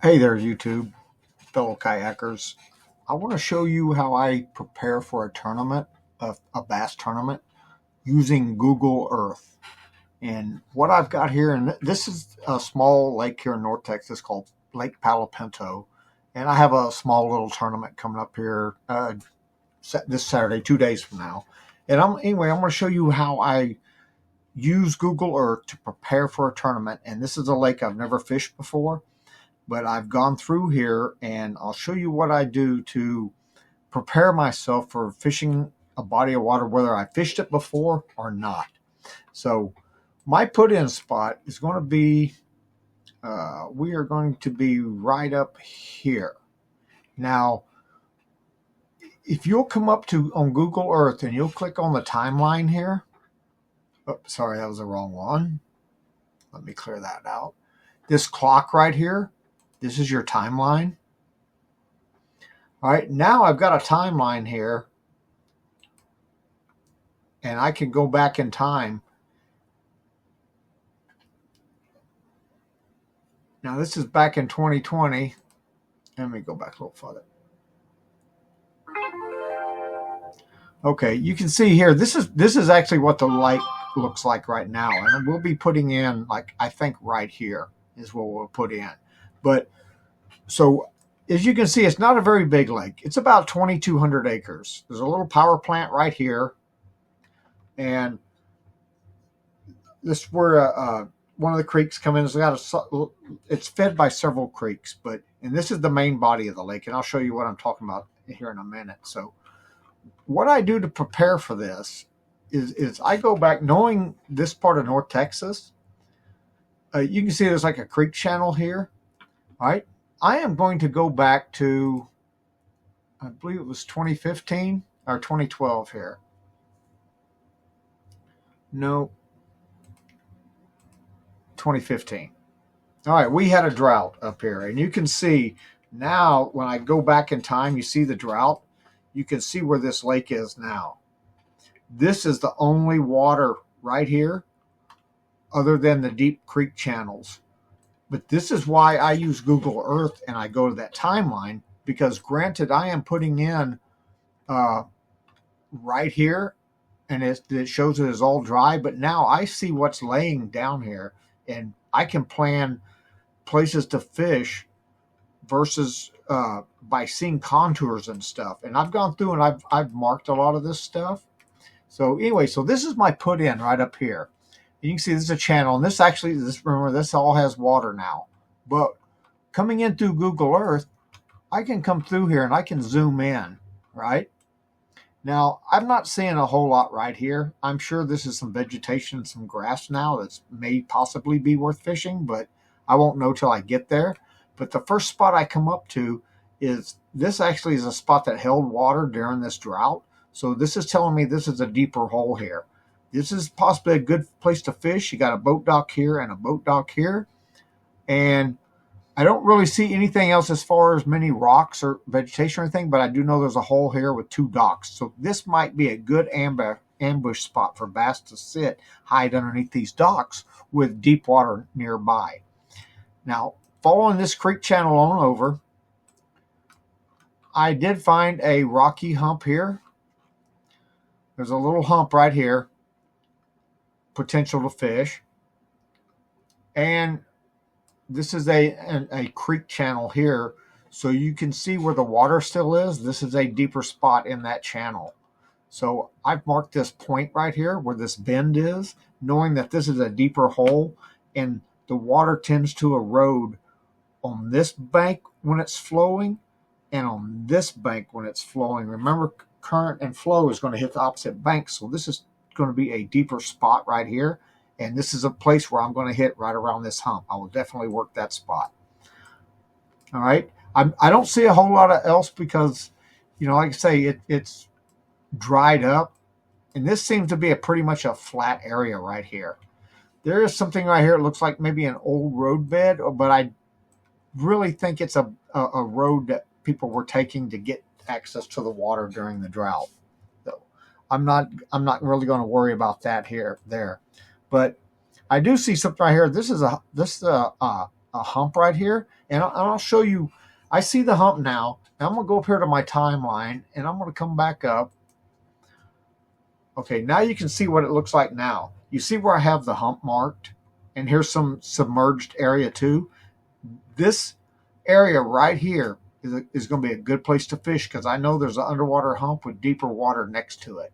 Hey there, YouTube, fellow kayakers. I want to show you how I prepare for a tournament, a bass tournament, using Google Earth. And what I've got here, and this is a small lake here in North Texas called Lake Palo Pinto. And I have a small little tournament coming up here this Saturday, 2 days from now. And I'm going to show you how I use Google Earth to prepare for a tournament. And this is a lake I've never fished before, but I've gone through here and I'll show you what I do to prepare myself for fishing a body of water, whether I fished it before or not. So my put-in spot is going to be, we are going to be right up here. Now, if you'll come up to on Google Earth and you'll click on the timeline here. Oh, sorry, that was the wrong one. Let me clear that out. This clock right here, this is your timeline. All right, now I've got a timeline here, and I can go back in time. Now this is back in 2020. Let me go back a little further. Okay, you can see here, this is actually what the light looks like right now, and we'll be putting in, like, I think right here is what we'll put in. But so as you can see, it's not a very big lake. It's about 2,200 acres. There's a little power plant right here, and this is where one of the creeks come in. It's fed by several creeks, and this is the main body of the lake, and I'll show you what I'm talking about here in a minute. So what I do to prepare for this is I go back, knowing this part of North Texas. You can see there's like a creek channel here. All right, I am going to go back to, I believe it was 2015 or 2012 here. No, 2015. All right, we had a drought up here, and you can see now when I go back in time, you see the drought. You can see where this lake is now. This is the only water right here other than the deep creek channels. But this is why I use Google Earth and I go to that timeline, because granted, I am putting in right here, and it shows it is all dry, but now I see what's laying down here, and I can plan places to fish versus by seeing contours and stuff. And I've gone through and I've marked a lot of this stuff. So anyway, so this is my put in right up here. And you can see this is a channel, and remember, this all has water now. But coming in through Google Earth, I can come through here and I can zoom in, right? Now, I'm not seeing a whole lot right here. I'm sure this is some vegetation and some grass now that may possibly be worth fishing, but I won't know till I get there. But the first spot I come up to is, this actually is a spot that held water during this drought. So this is telling me this is a deeper hole here. This is possibly a good place to fish. You got a boat dock here and a boat dock here. And I don't really see anything else as far as many rocks or vegetation or anything, but I do know there's a hole here with 2 docks. So this might be a good ambush spot for bass to sit, hide underneath these docks with deep water nearby. Now, following this creek channel on over, I did find a rocky hump here. There's a little hump right here, potential to fish. And this is a creek channel here, so you can see where the water still is. This is a deeper spot in that channel. So I've marked this point right here where this bend is, knowing that this is a deeper hole, and the water tends to erode on this bank when it's flowing and on this bank when it's flowing. Remember, current and flow is going to hit the opposite bank, so this is going to be a deeper spot right here, and this is a place where I'm going to hit right around this hump. I will definitely work that spot. All right, I don't see a whole lot of else because, you know, like I say, it's dried up, and this seems to be pretty much a flat area right here. There is something right here. It looks like maybe an old road bed, but I really think it's a road that people were taking to get access to the water during the drought. So I'm not really going to worry about that there. But I do see something right here. This is a a hump right here, and I'll show you. I see the hump now. Now I'm going to go up here to my timeline, and I'm going to come back up. Okay, now you can see what it looks like now. You see where I have the hump marked, and here's some submerged area too. This area right here is going to be a good place to fish because I know there's an underwater hump with deeper water next to it.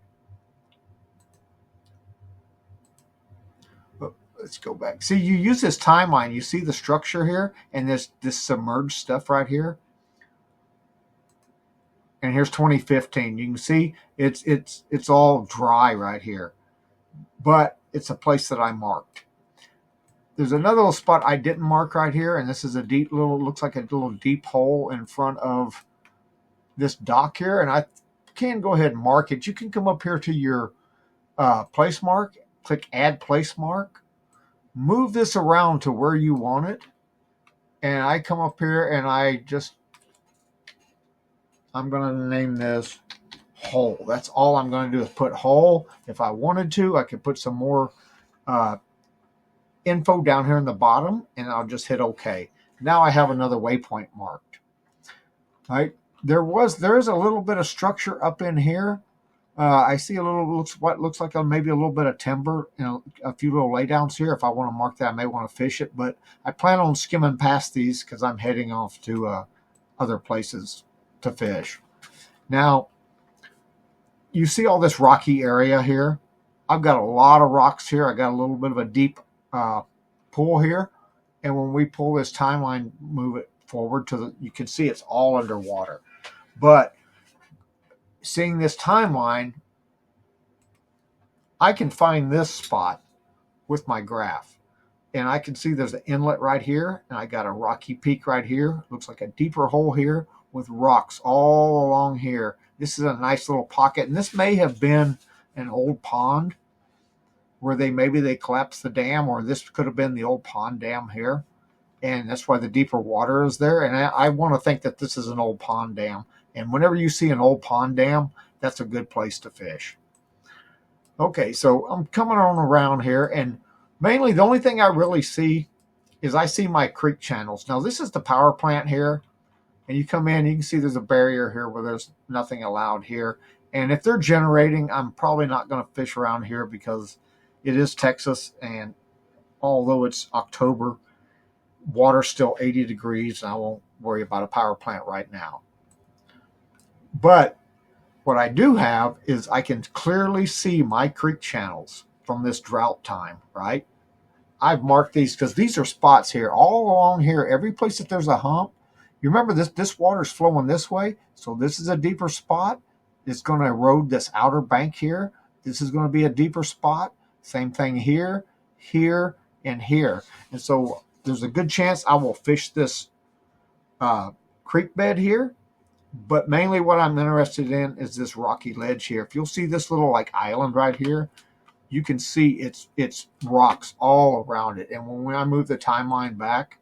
Let's go back. See, you use this timeline. You see the structure here and this submerged stuff right here. And here's 2015. You can see it's all dry right here, but it's a place that I marked. There's another little spot I didn't mark right here, and this is a deep little, looks like a little deep hole in front of this dock here, and I can go ahead and mark it. You can come up here to your place mark, click Add Place Mark, move this around to where you want it, and I come up here and I'm going to name this hole. That's all I'm going to do is put hole. If I wanted to, I could put some more info down here in the bottom, and I'll just hit OK. Now I have another waypoint marked. All right. There is a little bit of structure up in here. I see what looks like maybe a little bit of timber and a few little laydowns here. If I want to mark that, I may want to fish it, but I plan on skimming past these because I'm heading off to other places to fish. Now, you see all this rocky area here. I've got a lot of rocks here. I got a little bit of a deep pool here, and when we pull this timeline, move it forward you can see it's all underwater. But seeing this timeline, I can find this spot with my graph, and I can see there's an inlet right here, and I got a rocky peak right here. Looks like a deeper hole here with rocks all along here. This is a nice little pocket, and this may have been an old pond where maybe they collapsed the dam, or this could have been the old pond dam here, and that's why the deeper water is there. And I want to think that this is an old pond dam, and whenever you see an old pond dam, that's a good place to fish. Okay, so I'm coming on around here, and mainly the only thing I really see is I see my creek channels. Now this is the power plant here, and you come in, you can see there's a barrier here where there's nothing allowed here. And if they're generating, I'm probably not going to fish around here because it is Texas, and although it's October, water's still 80 degrees, and I won't worry about a power plant right now. But what I do have is I can clearly see my creek channels from this drought time, right? I've marked these because these are spots here, all along here, every place that there's a hump. You remember this water is flowing this way, so this is a deeper spot. It's going to erode this outer bank here. This is going to be a deeper spot. Same thing here, here, and here. And so there's a good chance I will fish this creek bed here. But mainly what I'm interested in is this rocky ledge here. If you'll see this little like island right here, you can see it's rocks all around it. And when I move the timeline back,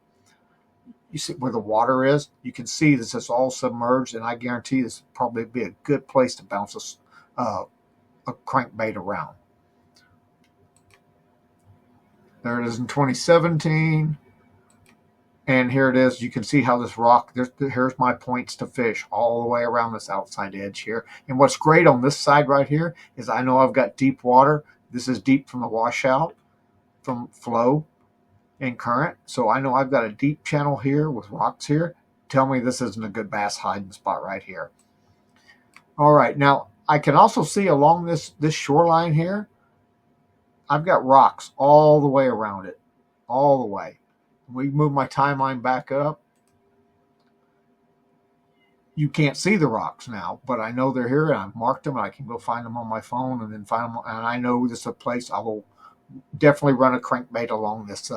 you see where the water is, you can see this is all submerged, and I guarantee this will probably be a good place to bounce a crankbait around. There it is in 2017. And here it is. You can see how this rock, here's my points to fish all the way around this outside edge here. And what's great on this side right here is I know I've got deep water. This is deep from the washout, from flow and current. So I know I've got a deep channel here with rocks here. Tell me this isn't a good bass hiding spot right here. All right, now I can also see along this shoreline here, I've got rocks all the way around it, all the way. We move my timeline back up. You can't see the rocks now, but I know they're here, and I've marked them, and I can go find them on my phone and then find them. And I know this is a place I will definitely run a crankbait along this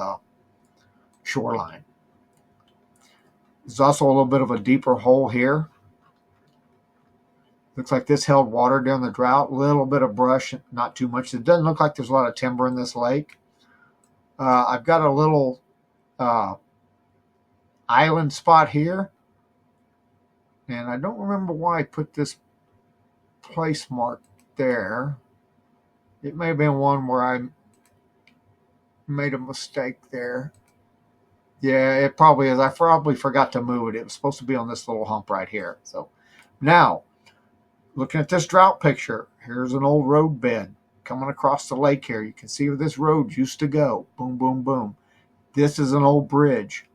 shoreline. There's also a little bit of a deeper hole here. Looks like this held water during the drought. A little bit of brush, not too much. It doesn't look like there's a lot of timber in this lake. I've got a little island spot here, and I don't remember why I put this place mark there. It may have been one where I made a mistake there. Yeah, it probably is. I probably forgot to move it. It was supposed to be on this little hump right here. So now, looking at this drought picture, here's an old road bed coming across the lake here. You can see where this road used to go. Boom, boom, boom. This is an old bridge.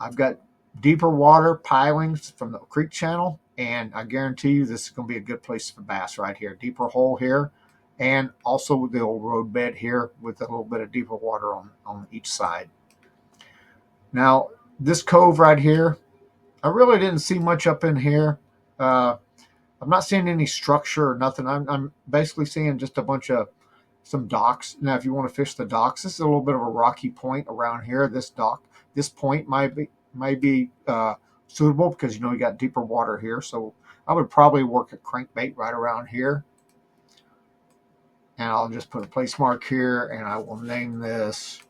I've got deeper water pilings from the creek channel, and I guarantee you this is going to be a good place for bass right here. Deeper hole here, and also the old road bed here with a little bit of deeper water on each side. Now, this cove right here, I really didn't see much up in here. I'm not seeing any structure or nothing. I'm basically seeing just a bunch of some docks. Now, if you want to fish the docks, this is a little bit of a rocky point around here. This point might be suitable because you got deeper water here. So I would probably work a crankbait right around here, and I'll just put a place mark here, and I will name this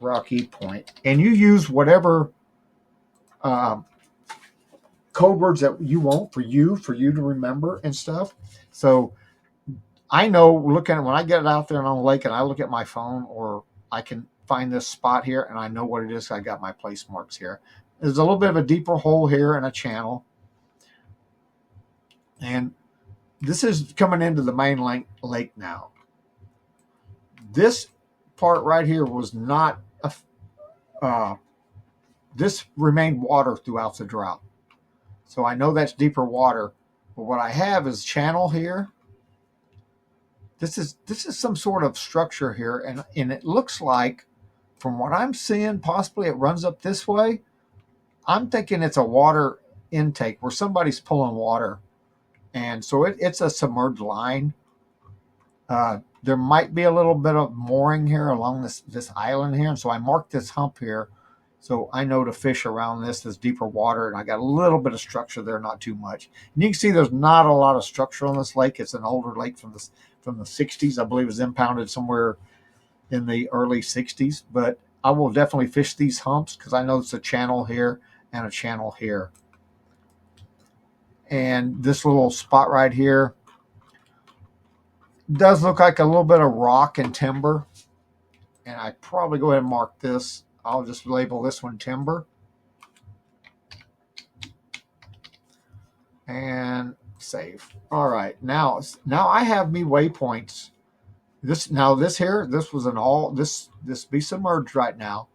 Rocky Point. And you use whatever code words that you want for you to remember and stuff. So I know looking at when I get out there on the lake and I look at my phone, or I can find this spot here and I know what it is. I got my place marks here. There's a little bit of a deeper hole here and a channel. And this is coming into the main lake now. This part right here was not this remained water throughout the drought. So I know that's deeper water. But what I have is channel here. This is some sort of structure here, and it looks like, from what I'm seeing, possibly it runs up this way. I'm thinking it's a water intake where somebody's pulling water, and so it's a submerged line. There might be a little bit of mooring here along this island here, and so I marked this hump here, so I know to fish around this deeper water, and I got a little bit of structure there, not too much. And you can see there's not a lot of structure on this lake. It's an older lake from the 60s. I believe it was impounded somewhere in the early 60s, but I will definitely fish these humps because I know it's a channel here and a channel here. And this little spot right here does look like a little bit of rock and timber, and I probably go ahead and mark this. I'll just label this one timber and save. All right, now I have me waypoints. This was this be submerged right now.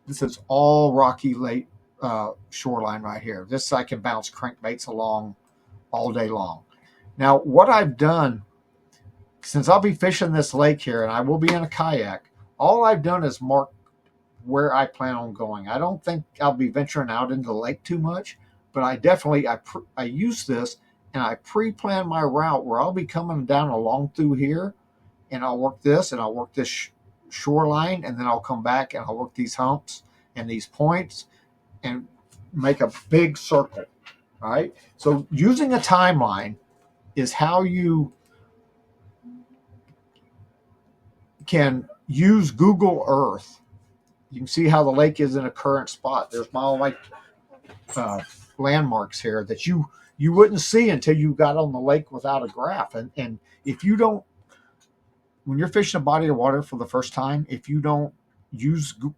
This is all rocky lake shoreline right here. This I can bounce crankbaits along all day long. Now, what I've done, since I'll be fishing this lake here and I will be in a kayak, all I've done is mark where I plan on going. I don't think I'll be venturing out into the lake too much, but I use this and I pre-plan my route where I'll be coming down along through here, and I'll work this and I'll work this shoreline, and then I'll come back and I'll work these humps and these points and make a big circle. All right. So using a timeline is how you can use Google Earth. You can see how the lake is in a current spot. There's all my landmarks here that you wouldn't see until you got on the lake without a graph. And if you don't, when you're fishing a body of water for the first time, if you don't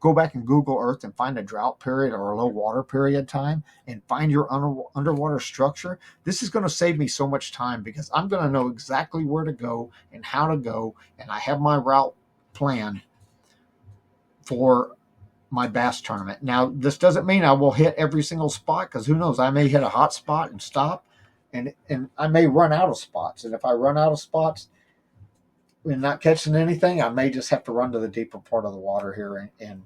go back in Google Earth and find a drought period or a low water period time and find your underwater structure, this is going to save me so much time because I'm going to know exactly where to go and how to go, and I have my route planned for my bass tournament. Now, this doesn't mean I will hit every single spot, because who knows, I may hit a hot spot and stop, and I may run out of spots. And if I run out of spots and not catching anything, I may just have to run to the deeper part of the water here and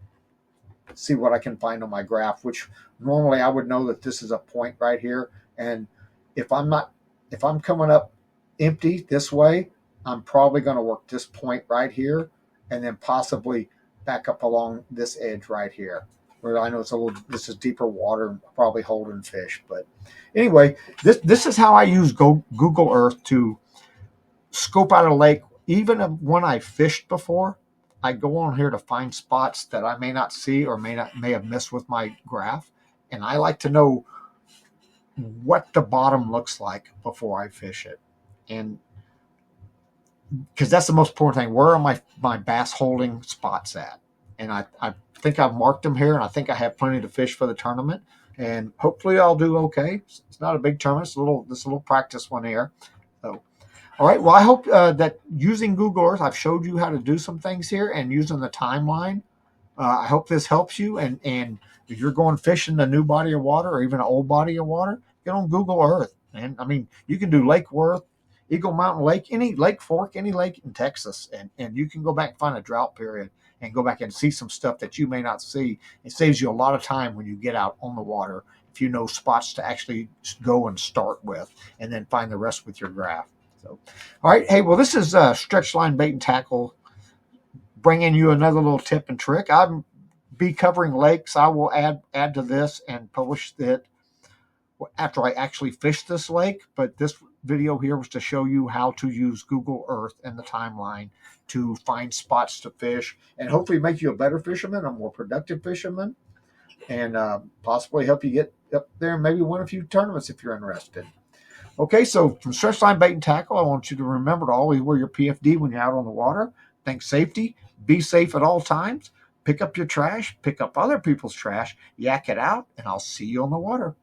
see what I can find on my graph, which normally I would know that this is a point right here. And if I'm coming up empty this way, I'm probably going to work this point right here and then possibly back up along this edge right here, where I know this is deeper water and probably holding fish. But anyway, this is how I use Google Earth to scope out a lake. Even when I fished before, I go on here to find spots that I may not see or may have missed with my graph, and I like to know what the bottom looks like before I fish it. And because that's the most important thing. Where are my bass holding spots at? And I think I've marked them here, and I think I have plenty to fish for the tournament. And hopefully I'll do okay. It's not a big tournament. It's this little practice one here. So, all right. Well, I hope that using Google Earth, I've showed you how to do some things here, and using the timeline. I hope this helps you. And if you're going fishing a new body of water or even an old body of water, get on Google Earth. And I mean, you can do Lake Worth, Eagle Mountain Lake, any Lake Fork, any lake in Texas, and you can go back and find a drought period and go back and see some stuff that you may not see. It saves you a lot of time when you get out on the water if you know spots to actually go and start with, and then find the rest with your graph. So, all right, hey, well, this is Stretch Line Bait and Tackle bringing you another little tip and trick. I'll be covering lakes. I will add to this and publish it after I actually fish this lake. But this video here was to show you how to use Google Earth and the timeline to find spots to fish, and hopefully make you a better fisherman, a more productive fisherman, and possibly help you get up there and maybe win a few tournaments if you're interested. Okay, so from Stretch Line Bait and Tackle, I want you to remember to always wear your PFD when you're out on the water. Think safety. Be safe at all times. Pick up your trash. Pick up other people's trash. Yak it out, and I'll see you on the water.